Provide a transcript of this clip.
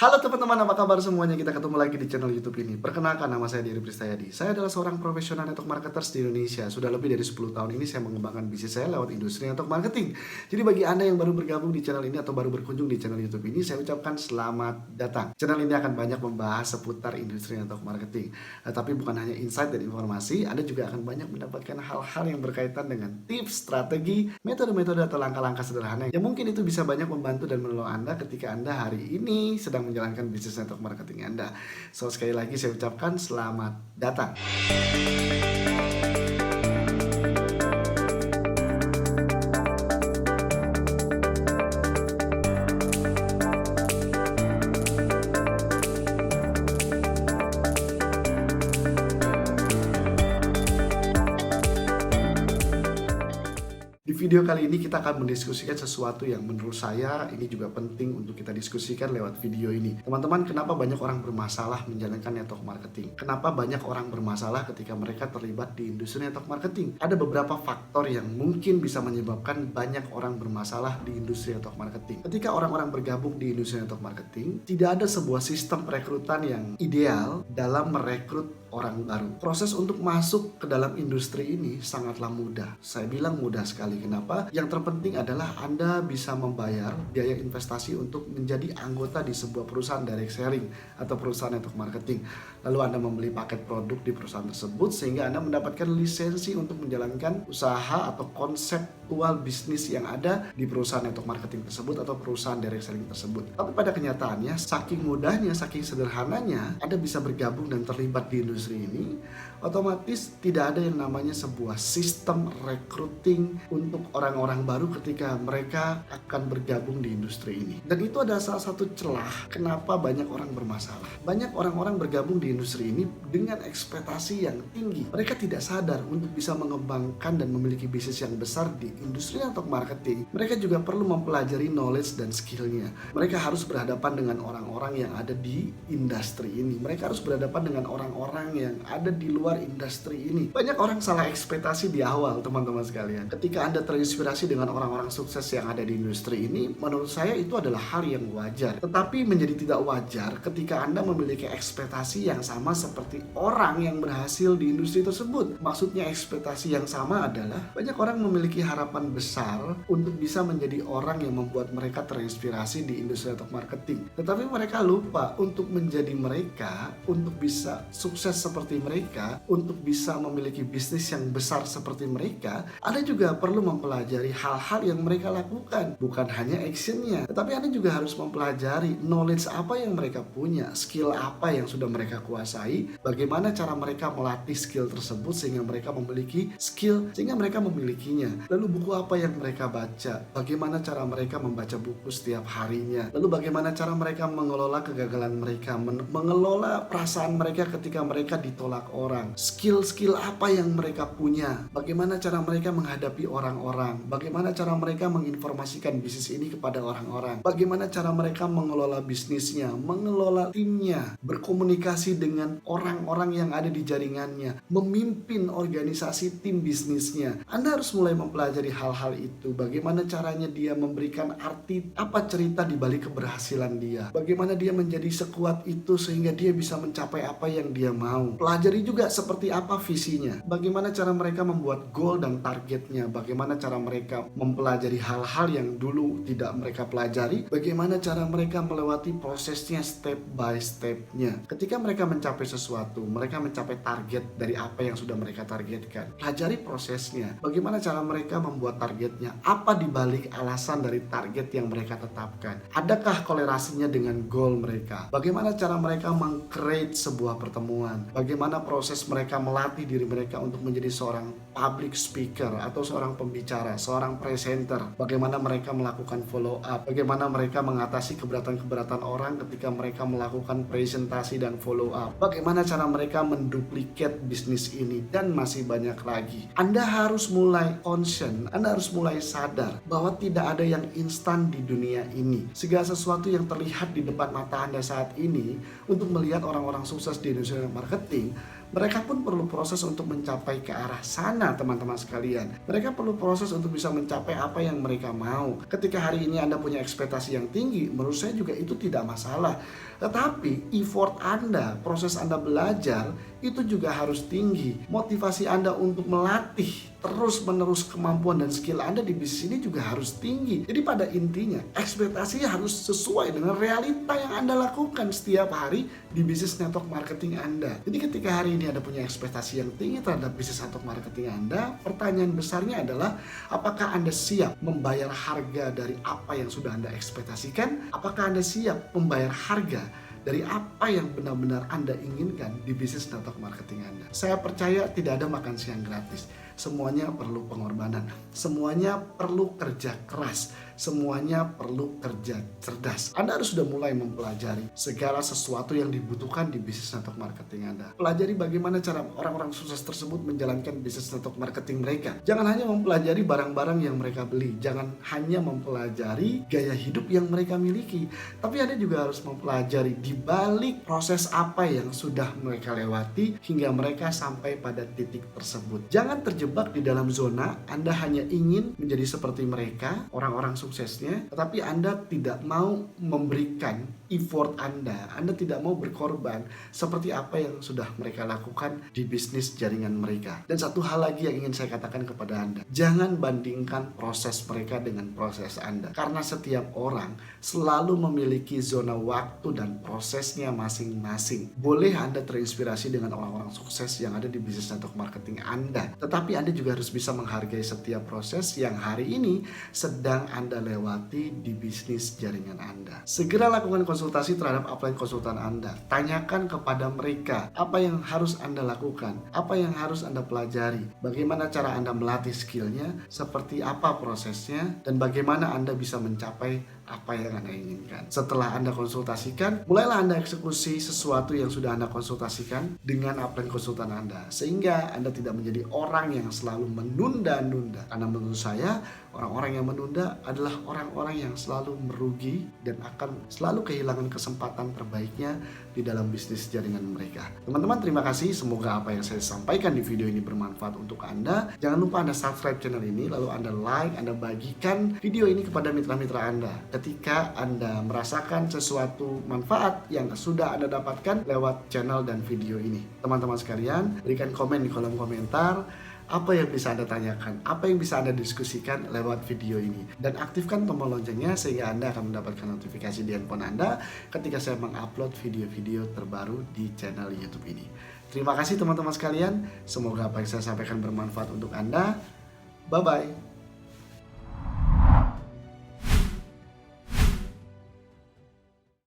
Halo teman-teman, apa kabar semuanya? Kita ketemu lagi di channel YouTube ini. Perkenalkan, nama saya Dery Pristayadi. Saya adalah seorang profesional network marketers di Indonesia. Sudah lebih dari 10 tahun ini saya mengembangkan bisnis saya lewat industri network marketing. Jadi bagi Anda yang baru bergabung di channel ini atau baru berkunjung di channel YouTube ini, saya ucapkan selamat datang. Channel ini akan banyak membahas seputar industri network marketing. Tapi bukan hanya insight dan informasi, Anda juga akan banyak mendapatkan hal-hal yang berkaitan dengan tips, strategi, metode-metode atau langkah-langkah sederhana yang mungkin itu bisa banyak membantu dan menolong Anda ketika Anda hari ini sedang menjalankan bisnis network marketing Anda. So, sekali lagi saya ucapkan selamat datang. Di video kali ini kita akan mendiskusikan sesuatu yang menurut saya ini juga penting untuk kita diskusikan lewat video ini. Teman-teman, kenapa banyak orang bermasalah menjalankan network marketing? Kenapa banyak orang bermasalah ketika mereka terlibat di industri network marketing? Ada beberapa faktor yang mungkin bisa menyebabkan banyak orang bermasalah di industri network marketing. Ketika orang-orang bergabung di industri network marketing, tidak ada sebuah sistem perekrutan yang ideal dalam merekrut orang baru. Proses untuk masuk ke dalam industri ini sangatlah mudah. Saya bilang mudah sekali. Kenapa? Yang terpenting adalah Anda bisa membayar biaya investasi untuk menjadi anggota di sebuah perusahaan direct selling atau perusahaan network marketing. Lalu Anda membeli paket produk di perusahaan tersebut sehingga Anda mendapatkan lisensi untuk menjalankan usaha atau konseptual bisnis yang ada di perusahaan network marketing tersebut atau perusahaan direct selling tersebut. Tapi pada kenyataannya, saking mudahnya, saking sederhananya Anda bisa bergabung dan terlibat di industri ini, otomatis tidak ada yang namanya sebuah sistem recruiting untuk orang-orang baru ketika mereka akan bergabung di industri ini. Dan itu adalah salah satu celah kenapa banyak orang bermasalah. Banyak orang-orang bergabung di industri ini dengan ekspektasi yang tinggi. Mereka tidak sadar untuk bisa mengembangkan dan memiliki bisnis yang besar di industri network marketing. Mereka juga perlu mempelajari knowledge dan skillnya. Mereka harus berhadapan dengan orang-orang yang ada di industri ini. Mereka harus berhadapan dengan orang-orang yang ada di luar industri ini. Banyak orang salah ekspektasi di awal, teman-teman sekalian. Ketika Anda terinspirasi dengan orang-orang sukses yang ada di industri ini, menurut saya itu adalah hal yang wajar. Tetapi menjadi tidak wajar ketika Anda memiliki ekspektasi yang sama seperti orang yang berhasil di industri tersebut. Maksudnya ekspektasi yang sama adalah banyak orang memiliki harapan besar untuk bisa menjadi orang yang membuat mereka terinspirasi di industri network marketing. Tetapi mereka lupa untuk menjadi mereka, untuk bisa sukses seperti mereka, untuk bisa memiliki bisnis yang besar seperti mereka. Anda juga perlu mempelajari hal-hal yang mereka lakukan, bukan hanya actionnya, tetapi Anda juga harus mempelajari knowledge apa yang mereka punya, skill apa yang sudah mereka kuasai, bagaimana cara mereka melatih skill tersebut sehingga mereka memiliki skill, sehingga mereka memilikinya. Lalu buku apa yang mereka baca, bagaimana cara mereka membaca buku setiap harinya, lalu bagaimana cara mereka mengelola kegagalan mereka, mengelola perasaan mereka ketika mereka ditolak orang, skill-skill apa yang mereka punya, bagaimana cara mereka menghadapi orang-orang, bagaimana cara mereka menginformasikan bisnis ini kepada orang-orang, bagaimana cara mereka mengelola bisnisnya, mengelola timnya, berkomunikasi dengan orang-orang yang ada di jaringannya, memimpin organisasi tim bisnisnya. Anda harus mulai mempelajari hal-hal itu. Bagaimana caranya dia memberikan arti, apa cerita di balik keberhasilan dia, bagaimana dia menjadi sekuat itu sehingga dia bisa mencapai apa yang dia mau. Pelajari juga seperti apa visinya, bagaimana cara mereka membuat goal dan targetnya, bagaimana cara mereka mempelajari hal-hal yang dulu tidak mereka pelajari, bagaimana cara mereka melewati prosesnya step by stepnya. Ketika mereka mencapai sesuatu, mereka mencapai target dari apa yang sudah mereka targetkan, pelajari prosesnya, bagaimana cara mereka membuat targetnya, apa dibalik alasan dari target yang mereka tetapkan, adakah kolerasinya dengan goal mereka, bagaimana cara mereka meng-create sebuah pertemuan, bagaimana proses mereka melatih diri mereka untuk menjadi seorang public speaker atau seorang pembicara, seorang presenter, bagaimana mereka melakukan follow up, bagaimana mereka mengatasi keberatan-keberatan orang ketika mereka melakukan presentasi dan follow up, bagaimana cara mereka menduplikat bisnis ini, dan masih banyak lagi. Anda harus mulai conscious, Anda harus mulai sadar bahwa tidak ada yang instan di dunia ini. Segala sesuatu yang terlihat di depan mata Anda saat ini, untuk melihat orang-orang sukses di industri marketing, mereka pun perlu proses untuk mencapai ke arah sana teman-teman sekalian. Mereka perlu proses untuk bisa mencapai apa yang mereka mau. Ketika hari ini Anda punya ekspektasi yang tinggi, menurut saya juga itu tidak masalah. Tetapi effort Anda, proses Anda belajar itu juga harus tinggi. Motivasi Anda untuk melatih terus-menerus kemampuan dan skill Anda di bisnis ini juga harus tinggi. Jadi pada intinya ekspektasinya harus sesuai dengan realita yang Anda lakukan setiap hari di bisnis network marketing Anda. Jadi ketika hari ini Anda punya ekspektasi yang tinggi terhadap bisnis network marketing Anda, pertanyaan besarnya adalah apakah Anda siap membayar harga dari apa yang sudah Anda ekspektasikan? Apakah Anda siap membayar harga dari apa yang benar-benar Anda inginkan di bisnis network marketing Anda? Saya percaya tidak ada makan siang gratis. Semuanya perlu pengorbanan, semuanya perlu kerja keras, semuanya perlu kerja cerdas. Anda harus sudah mulai mempelajari segala sesuatu yang dibutuhkan di bisnis network marketing Anda. Pelajari bagaimana cara orang-orang sukses tersebut menjalankan bisnis network marketing mereka. Jangan hanya mempelajari barang-barang yang mereka beli, jangan hanya mempelajari gaya hidup yang mereka miliki, tapi Anda juga harus mempelajari di balik proses apa yang sudah mereka lewati hingga mereka sampai pada titik tersebut. Jangan terjebak di dalam zona Anda hanya ingin menjadi seperti mereka, orang-orang suksesnya, tetapi Anda tidak mau memberikan effort Anda tidak mau berkorban seperti apa yang sudah mereka lakukan di bisnis jaringan mereka. Dan satu hal lagi yang ingin saya katakan kepada Anda, jangan bandingkan proses mereka dengan proses Anda, karena setiap orang selalu memiliki zona waktu dan prosesnya masing-masing. Boleh Anda terinspirasi dengan orang-orang sukses yang ada di bisnis network marketing Anda, tetapi Anda juga harus bisa menghargai setiap proses yang hari ini sedang Anda lewati di bisnis jaringan Anda. Segera lakukan konsultasi terhadap upline konsultan Anda. Tanyakan kepada mereka apa yang harus Anda lakukan, apa yang harus Anda pelajari, bagaimana cara Anda melatih skillnya, seperti apa prosesnya, dan bagaimana Anda bisa mencapai apa yang Anda inginkan. Setelah Anda konsultasikan, mulailah Anda eksekusi sesuatu yang sudah Anda konsultasikan dengan upline konsultan Anda, sehingga Anda tidak menjadi orang yang selalu menunda-nunda. Karena menurut saya, orang-orang yang menunda adalah orang-orang yang selalu merugi dan akan selalu kehilangan kesempatan terbaiknya di dalam bisnis jaringan mereka. Teman-teman, terima kasih. Semoga apa yang saya sampaikan di video ini bermanfaat untuk Anda. Jangan lupa Anda subscribe channel ini, lalu Anda like, Anda bagikan video ini kepada mitra-mitra Anda. Ketika Anda merasakan sesuatu manfaat yang sudah Anda dapatkan lewat channel dan video ini. Teman-teman sekalian, berikan komen di kolom komentar apa yang bisa Anda tanyakan, apa yang bisa Anda diskusikan lewat video ini. Dan aktifkan tombol loncengnya sehingga Anda akan mendapatkan notifikasi di handphone Anda ketika saya mengupload video-video terbaru di channel YouTube ini. Terima kasih teman-teman sekalian, semoga apa yang saya sampaikan bermanfaat untuk Anda. Bye-bye.